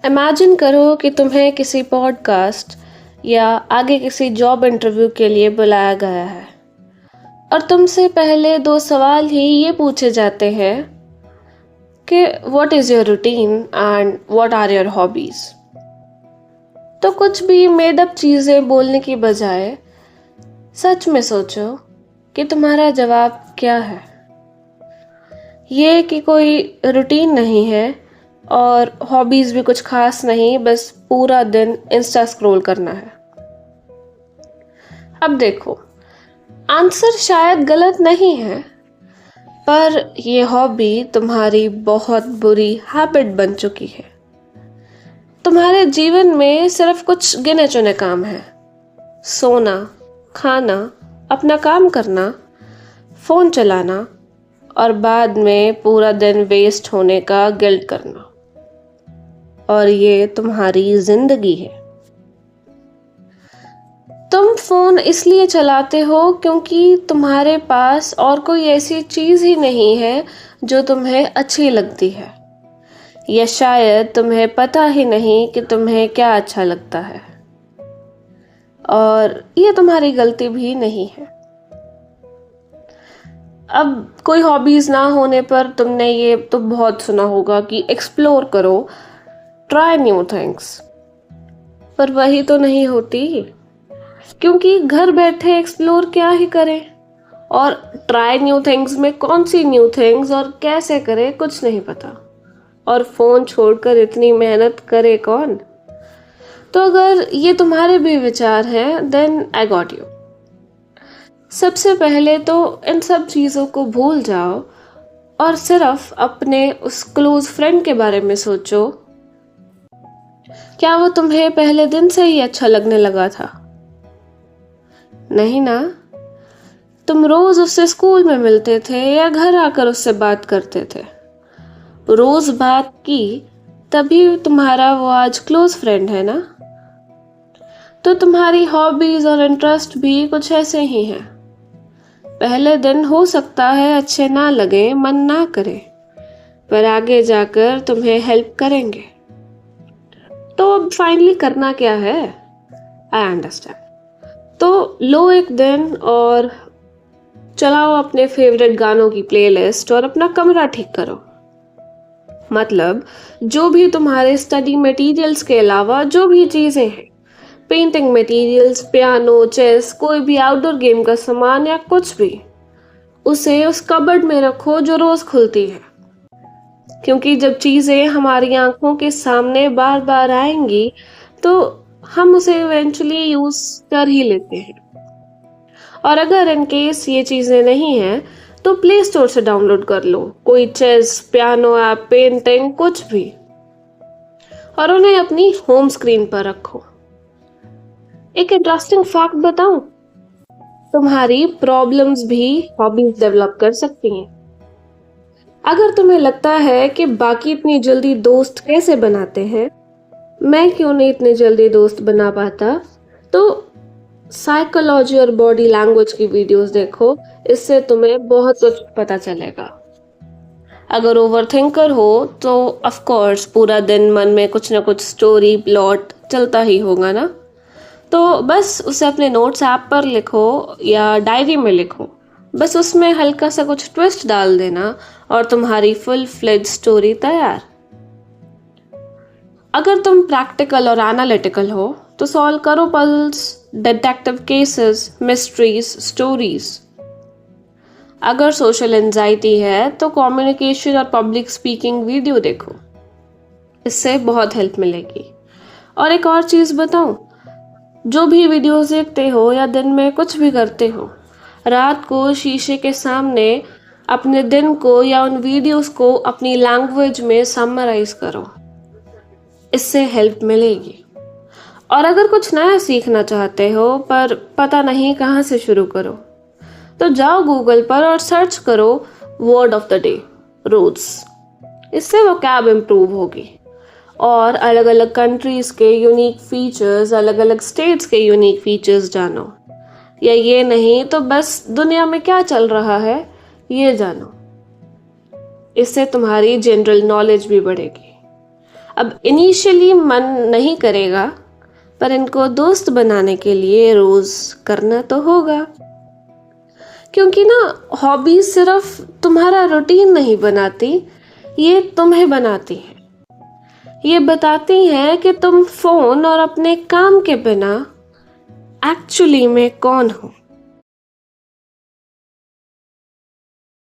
Imagine करो कि तुम्हें किसी पॉडकास्ट या आगे किसी जॉब इंटरव्यू के लिए बुलाया गया है और तुमसे पहले दो सवाल ही ये पूछे जाते हैं कि what is your routine and what are your hobbies. तो कुछ भी मेड अप चीज़ें बोलने की बजाय सच में सोचो कि तुम्हारा जवाब क्या है। ये कि कोई रूटीन नहीं है और हॉबीज़ भी कुछ खास नहीं, बस पूरा दिन इंस्टा स्क्रॉल करना है। अब देखो, आंसर शायद गलत नहीं है, पर ये हॉबी तुम्हारी बहुत बुरी हैबिट बन चुकी है। तुम्हारे जीवन में सिर्फ कुछ गिने चुने काम हैं: सोना, खाना, अपना काम करना, फ़ोन चलाना और बाद में पूरा दिन वेस्ट होने का गिल्ट करना। और ये तुम्हारी जिंदगी है। तुम फोन इसलिए चलाते हो क्योंकि तुम्हारे पास और कोई ऐसी चीज ही नहीं है जो तुम्हें अच्छी लगती है, या शायद तुम्हें पता ही नहीं कि तुम्हें क्या अच्छा लगता है। और ये तुम्हारी गलती भी नहीं है। अब कोई हॉबीज ना होने पर तुमने ये तो बहुत सुना होगा कि एक्सप्लोर करो, ट्राई न्यू थिंग्स, पर वही तो नहीं होती, क्योंकि घर बैठे एक्सप्लोर क्या ही करें, और ट्राई न्यू थिंग्स में कौन सी न्यू थिंग्स और कैसे करें कुछ नहीं पता, और फोन छोड़कर इतनी मेहनत करे कौन। तो अगर ये तुम्हारे भी विचार हैं, देन आई गॉट यू। सबसे पहले तो इन सब चीज़ों को भूल जाओ और सिर्फ अपने उस क्लोज फ्रेंड के बारे में सोचो। क्या वो तुम्हें पहले दिन से ही अच्छा लगने लगा था? नहीं ना। तुम रोज उससे स्कूल में मिलते थे या घर आकर उससे बात करते थे। रोज बात की, तभी तुम्हारा वो आज क्लोज फ्रेंड है ना। तो तुम्हारी हॉबीज और इंटरेस्ट भी कुछ ऐसे ही हैं। पहले दिन हो सकता है अच्छे ना लगे, मन ना करे, पर आगे जाकर तुम्हें हेल्प करेंगे। तो अब फाइनली करना क्या है? I understand. तो लो एक दिन और चलाओ अपने फेवरेट गानों की प्लेलिस्ट और अपना कमरा ठीक करो। मतलब जो भी तुम्हारे स्टडी मटेरियल्स के अलावा जो भी चीज़ें हैं, पेंटिंग मटेरियल्स, पियानो, चेस, कोई भी आउटडोर गेम का सामान या कुछ भी, उसे उस कबर्ड में रखो जो रोज़ खुलती है। क्योंकि जब चीज़ें हमारी आंखों के सामने बार बार आएंगी तो हम उसे इवेंचुअली यूज कर ही लेते हैं। और अगर इन केस ये चीज़ें नहीं हैं तो प्ले स्टोर से डाउनलोड कर लो कोई चेस, पियानो ऐप, पेंटिंग, कुछ भी, और उन्हें अपनी होम स्क्रीन पर रखो। एक इंटरेस्टिंग फैक्ट बताऊं, तुम्हारी प्रॉब्लम्स भी हॉबीज डेवलप कर सकती हैं। अगर तुम्हें लगता है कि बाकी इतनी जल्दी दोस्त कैसे बनाते हैं, मैं क्यों नहीं इतने जल्दी दोस्त बना पाता, तो साइकोलॉजी और बॉडी लैंग्वेज की वीडियोस देखो, इससे तुम्हें बहुत कुछ पता चलेगा। अगर ओवरथिंकर हो तो ऑफ कोर्स पूरा दिन मन में कुछ ना कुछ स्टोरी, प्लॉट चलता ही होगा ना। तो बस उसे अपने नोट्स ऐप पर लिखो या डायरी में लिखो, बस उसमें हल्का सा कुछ ट्विस्ट डाल देना और तुम्हारी फुल फ्लेज स्टोरी तैयार। अगर तुम प्रैक्टिकल और एनालिटिकल हो तो सॉल्व करो puzzles, detective cases, mysteries, stories. अगर सोशल एंजाइटी है तो कम्युनिकेशन और पब्लिक स्पीकिंग वीडियो देखो, इससे बहुत हेल्प मिलेगी। और एक और चीज़ बताऊं, जो भी वीडियोस देखते हो या दिन में कुछ भी करते हो, रात को शीशे के सामने अपने दिन को या उन वीडियोस को अपनी लैंग्वेज में समराइज करो, इससे हेल्प मिलेगी। और अगर कुछ नया सीखना चाहते हो पर पता नहीं कहाँ से शुरू करो, तो जाओ गूगल पर और सर्च करो वर्ड ऑफ द डे, रोज। इससे वोकैब इम्प्रूव होगी और अलग अलग कंट्रीज के यूनिक फीचर्स, अलग अलग स्टेट्स के यूनिक फीचर्स जानो, या ये नहीं तो बस दुनिया में क्या चल रहा है ये जानो। इससे तुम्हारी जनरल नॉलेज भी बढ़ेगी। अब इनिशियली मन नहीं करेगा, पर इनको दोस्त बनाने के लिए रोज करना तो होगा। क्योंकि ना हॉबी सिर्फ तुम्हारा रूटीन नहीं बनाती, ये तुम्हें बनाती है। ये बताती हैं कि तुम फोन और अपने काम के बिना एक्चुअली में कौन हो।